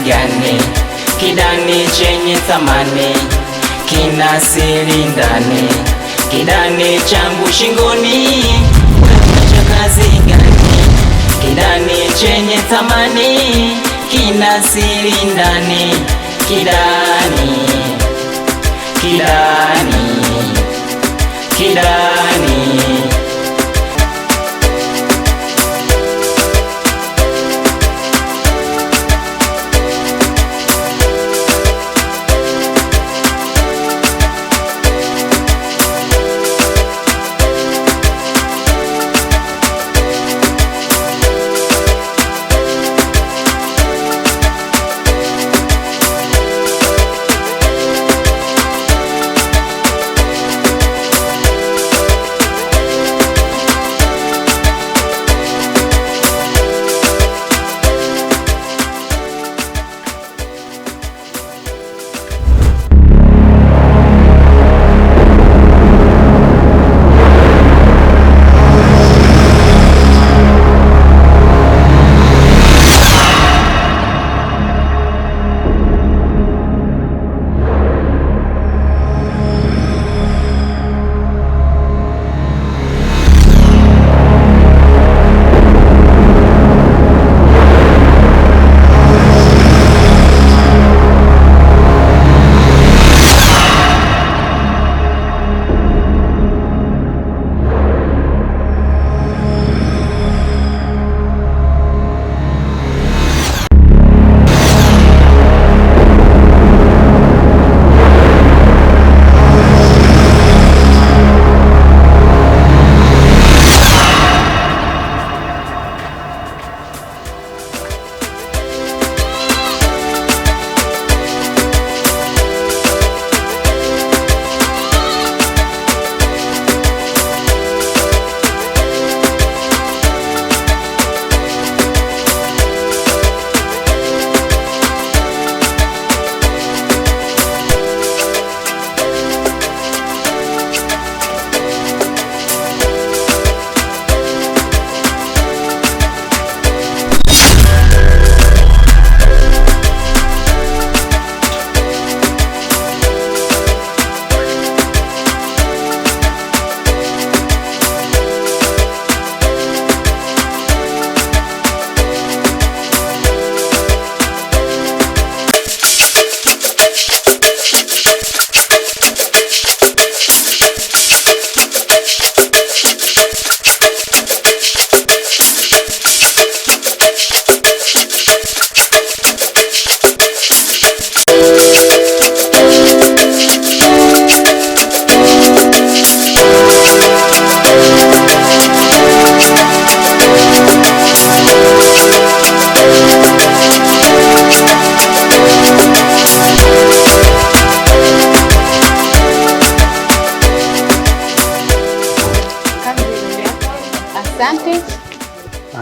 gani? Kidani chenye thamani kina siri ndani. Kidani changu shingoni, wewe cha kazi gani? Kidani chenye thamani kina siri ndani. Kidani, kidani, kidani.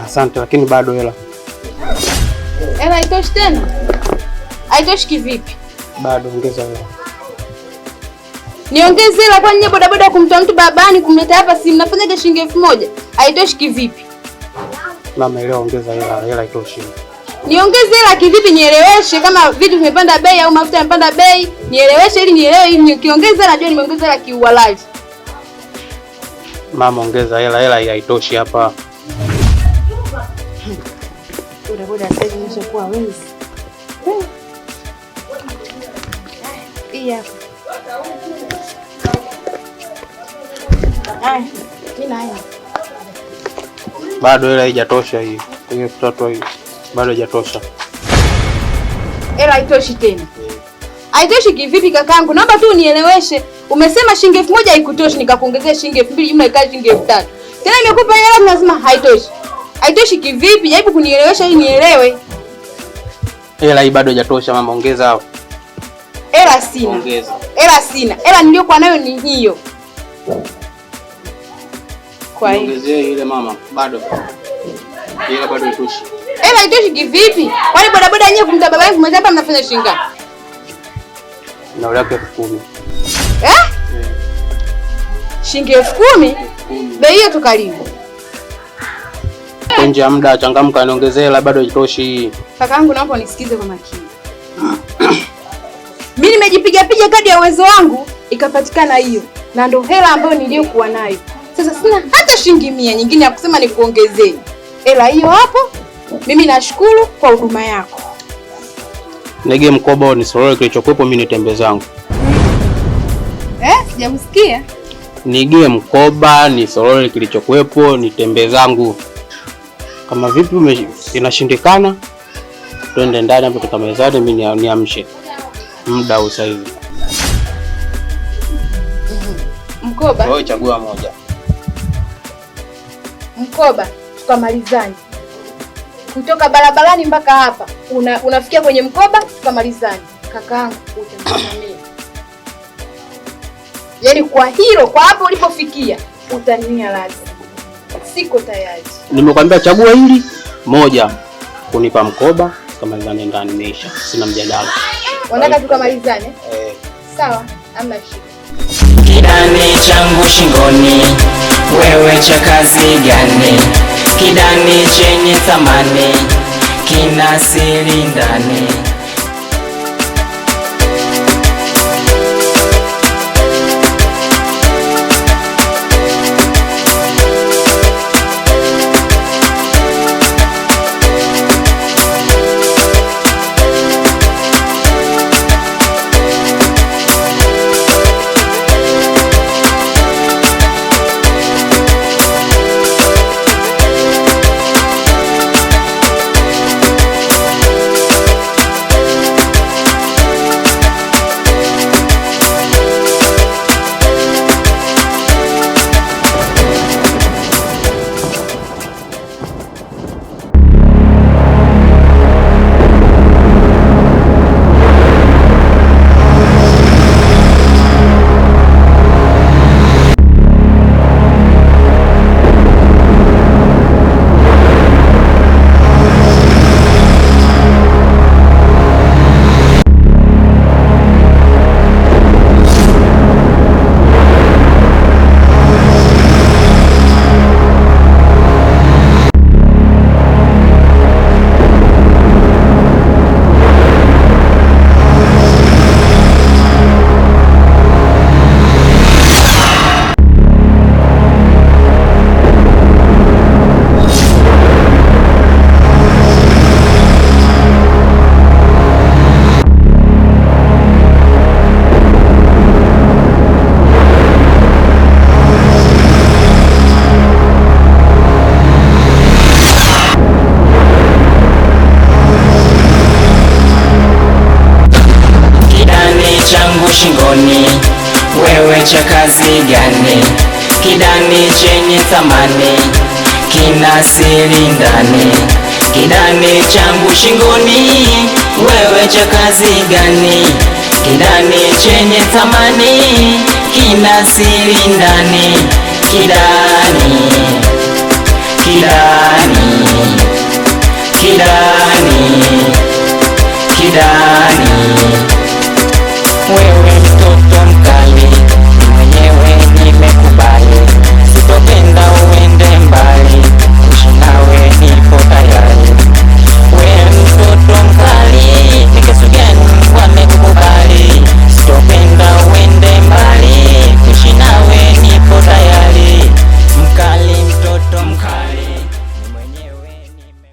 Asante, lakini bado hela. Hela haitoshi tena? Haitoshi kivipi? Bado ongeza hela. Niongeze hela kwa nini bodaboda kumtoa mtu babani kumleta hapa si mnafanyaje shilingi 1000? Haitoshi kivipi? Mama leo ongeza hela, hela haitoshi. Niongeze hela kivipi nieleweshe kama vitu vimepanda bei au mafuta yamepanda bei? Nieleweshe ili nielewe ili nikiongeza najua nimeongeza hela kiuhalali. Mama ongeza hela, hela haitoshi hapa. Bodaboda sasa imeshakuwa wezi. Iya. Bado hela haijatosha hii. Hiyo mtoto hii bado haijatosha. Hela haitoshi tena. Haitoshi kivipi kakangu? Naomba tu unieleweshe. Umesema shilingi 1000 haikutoshi nikakuongezea shilingi 2000 jumla ikawa shilingi 3000. Tena nimekupa hela unasema haitoshi. Haitoshi kivipi? Jaribu kunielewesha ili nielewe. Hela hii bado haijatosha mama, ongeza hapo. Hela sina. Ongeza. Hela sina. Hela niliyokuwa nayo ni hiyo. Kwa hiyo ongezee ile mama, bado. Hela bado haitoshi. Hela haitoshi kivipi? Kwani bodaboda yenyewe kumta baba yangu mmoja hapa mnafanya shilingi ngapi? Na ule 10,000. Shilingi 10,000? Bei hiyo tukalivu. Nje ya muda changamka niongezee hela bado haitoshi. Kakaangu naomba unisikize kwa makini. nimejipiga piga kadi ya uwezo wangu ikapatikana hiyo, na ndo hela ambayo niliyokuwa nayo. Sasa sina hata shilingi 100 nyingine ya kusema nikuongezee. Hela hiyo hapo. Mimi nashukuru kwa huduma yako. Nige mkoba ni sorole kilichokuwepo, mimi ni tembe zangu. Sijakusikia. Nige mkoba ni sorole kilichokuwepo, ni tembe zangu. Kama vipi inashindikana, twende ndani hapo tukamezane, mimi niamshe. Muda usaivi. Mkoba. Wewe chagua moja. Mkoba tukamalizane. Kutoka barabarani mpaka hapa. Unafikia kwenye mkoba tukamalizane. Kakaangu utanisamea. Yaani kwa hilo, kwa hapo ulipofikia utania lazima. Siko tayari. Nimekwambia chagua hili moja. Kunipa mkoba tukamalizane ndani, imeisha. Sina mjadala. Wanataka tukamalizane? Sawa, hamna shida. Kidani changu shingoni, wewe cha kazi gani? Kidani chenye thamani, kina siri ndani. Shingoni, wewe cha kazi gani? Kidani chenye thamani, kina siri ndani. Kidani changu shingoni, wewe cha kazi gani? Kidani chenye thamani, kina siri ndani. Kidani, kidani, kidani, kidani.